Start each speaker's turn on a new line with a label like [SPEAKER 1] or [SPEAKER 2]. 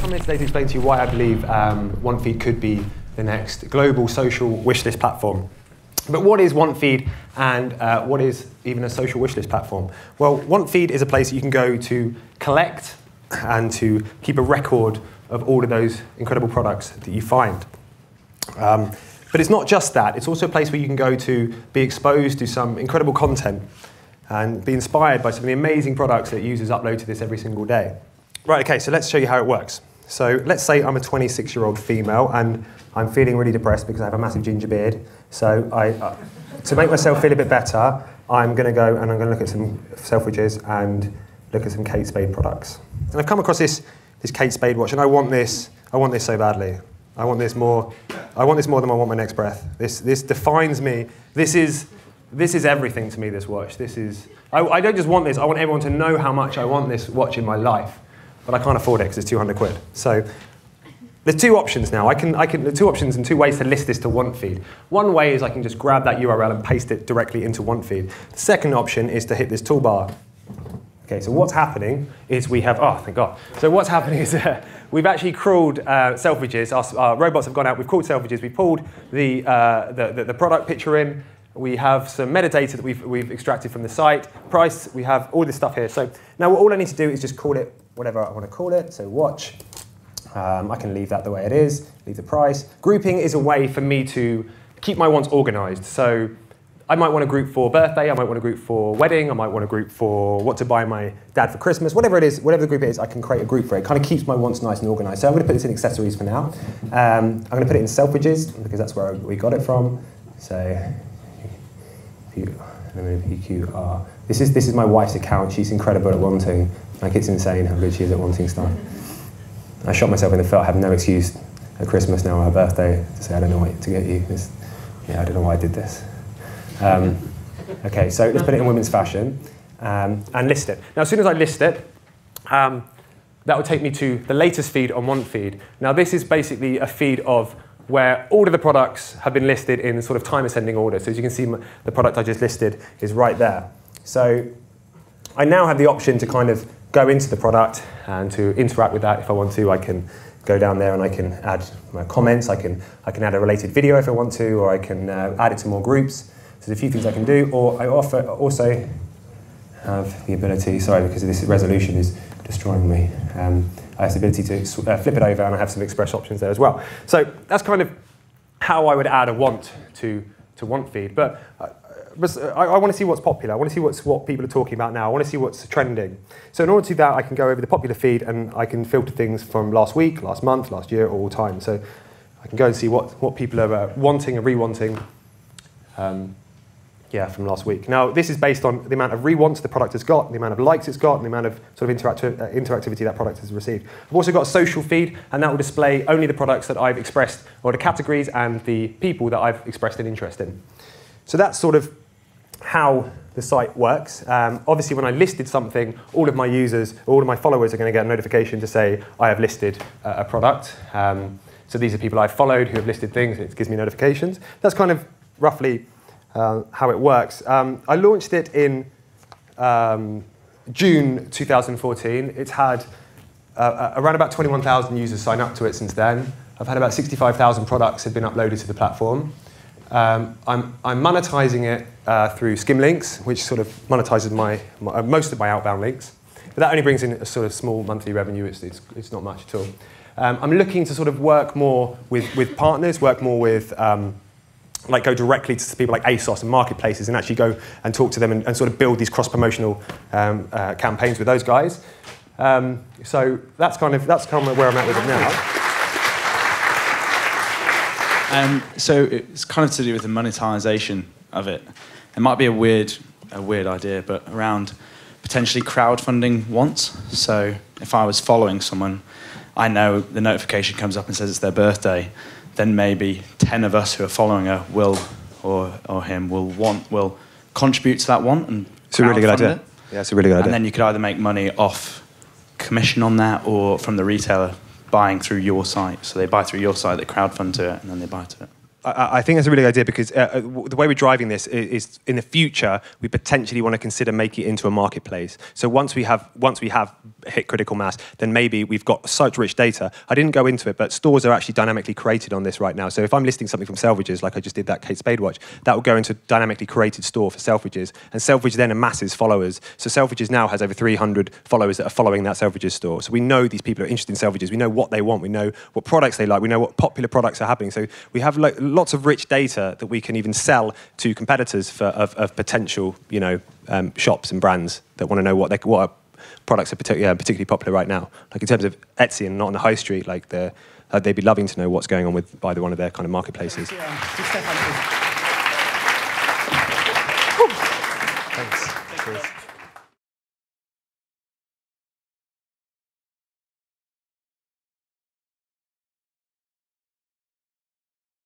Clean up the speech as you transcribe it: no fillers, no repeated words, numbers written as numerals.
[SPEAKER 1] I'm here today to explain to you why I believe Wantfeed could be the next global social wishlist platform. But what is Wantfeed, and what is even a social wishlist platform? Well, Wantfeed is a place that you can go to collect and to keep a record of all of those incredible products that you find. But it's not just that, it's also a place where you can go to be exposed to some incredible content and be inspired by some of the amazing products that users upload to this every single day. Right, okay, so let's show you how it works. So let's say I'm a 26-year-old female and I'm feeling really depressed because I have a massive ginger beard. So to make myself feel a bit better, I'm going to go and I'm going to look at some Selfridges and look at some Kate Spade products. And I've come across this Kate Spade watch, and I want this so badly. I want this more than I want my next breath. This defines me. This is everything to me, this watch. I don't just want this, I want everyone to know how much I want this watch in my life. But I can't afford it because it's 200 quid. So there's two options now. There's two options and two ways to list this to Wantfeed. One way is I can just grab that URL and paste it directly into Wantfeed. The second option is to hit this toolbar. Okay, so what's happening is we have, oh, thank God. So what's happening is we've actually crawled Selfridges. Our robots have gone out, we've crawled Selfridges, we pulled the product picture in, we have some metadata that we've extracted from the site, price, we have all this stuff here. So now all I need to do is just call it whatever I want to call it, so watch. I can leave that the way it is, leave the price. Grouping is a way for me to keep my wants organized. So I might want to group for birthday, I might want to group for wedding, I might want to group for what to buy my dad for Christmas, whatever it is, whatever the group is, I can create a group for it. It kind of keeps my wants nice and organized. So I'm going to put this in accessories for now. I'm going to put it in Selfridges because that's where we got it from. So, PQR. This is my wife's account. She's incredible at wanting. Like, it's insane how good she is at wanting stuff. I shot myself in the foot. I have no excuse at Christmas now, or her birthday, to say I don't know what to get you. I don't know why I did this. Okay, so let's put it in women's fashion and list it. Now, as soon as I list it, that will take me to the latest feed on Wantfeed. Now, this is basically a feed of where all of the products have been listed in sort of time ascending order. So as you can see, the product I just listed is right there. So I now have the option to kind of go into the product and to interact with that if I want to. I can go down there and I can add my comments. I can add a related video if I want to, or I can add it to more groups. So there's a few things I can do. Or I also have the ability, sorry, because this resolution is destroying me. I have the ability to flip it over, and I have some express options there as well. So that's kind of how I would add a want to Wantfeed. But I want to see what's popular. I want to see what people are talking about now. I want to see what's trending. So in order to do that, I can go over the popular feed and I can filter things from last week, last month, last year, all time. So I can go and see what people are wanting and re-wanting from last week. Now, this is based on the amount of re-wants the product has got, the amount of likes it's got, and the amount of sort of interactivity that product has received. I've also got a social feed, and that will display only the products that I've expressed, or the categories and the people that I've expressed an interest in. So that's sort of how the site works. Obviously, when I listed something, all of my users, all of my followers are going to get a notification to say, I have listed a product. So these are people I've followed who have listed things, and it gives me notifications. That's kind of roughly how it works. I launched it in June 2014. It's had around about 21,000 users sign up to it since then. I've had about 65,000 products have been uploaded to the platform. I'm monetizing it through skim links, which sort of monetizes most of my outbound links. But that only brings in a sort of small monthly revenue. It's not much at all. I'm looking to sort of work more with partners, work more with like go directly to people like ASOS and marketplaces and actually go and talk to them and sort of build these cross-promotional campaigns with those guys. So that's kind of where I'm at with it now.
[SPEAKER 2] So it's kind of to do with the monetization of it. It might be a weird idea, but around potentially crowdfunding wants. So if I was following someone, I know the notification comes up and says it's their birthday, then maybe 10 of us who are following her will contribute to that want and
[SPEAKER 1] it's a really good idea. Yeah, it's a really good idea.
[SPEAKER 2] And then you could either make money off commission on that or from the retailer buying through your site. So they buy through your site, they crowdfund to it, and then they buy to it.
[SPEAKER 1] I think that's a really good idea because the way we're driving this is in the future we potentially want to consider making it into a marketplace. So once we have hit critical mass, then maybe we've got such rich data. I didn't go into it, but stores are actually dynamically created on this right now. So if I'm listing something from Selfridges, like I just did that Kate Spade watch, that will go into a dynamically created store for Selfridges, and Selfridges then amasses followers. So Selfridges now has over 300 followers that are following that Selfridges store. So we know these people are interested in Selfridges. We know what they want. We know what products they like. We know what popular products are happening. So we have lots of rich data that we can even sell to competitors of potential, shops and brands that want to know what products are particularly popular right now. Like in terms of Etsy and not on the high street, like they'd be loving to know what's going on with either one of their kind of marketplaces. Thanks. Cheers.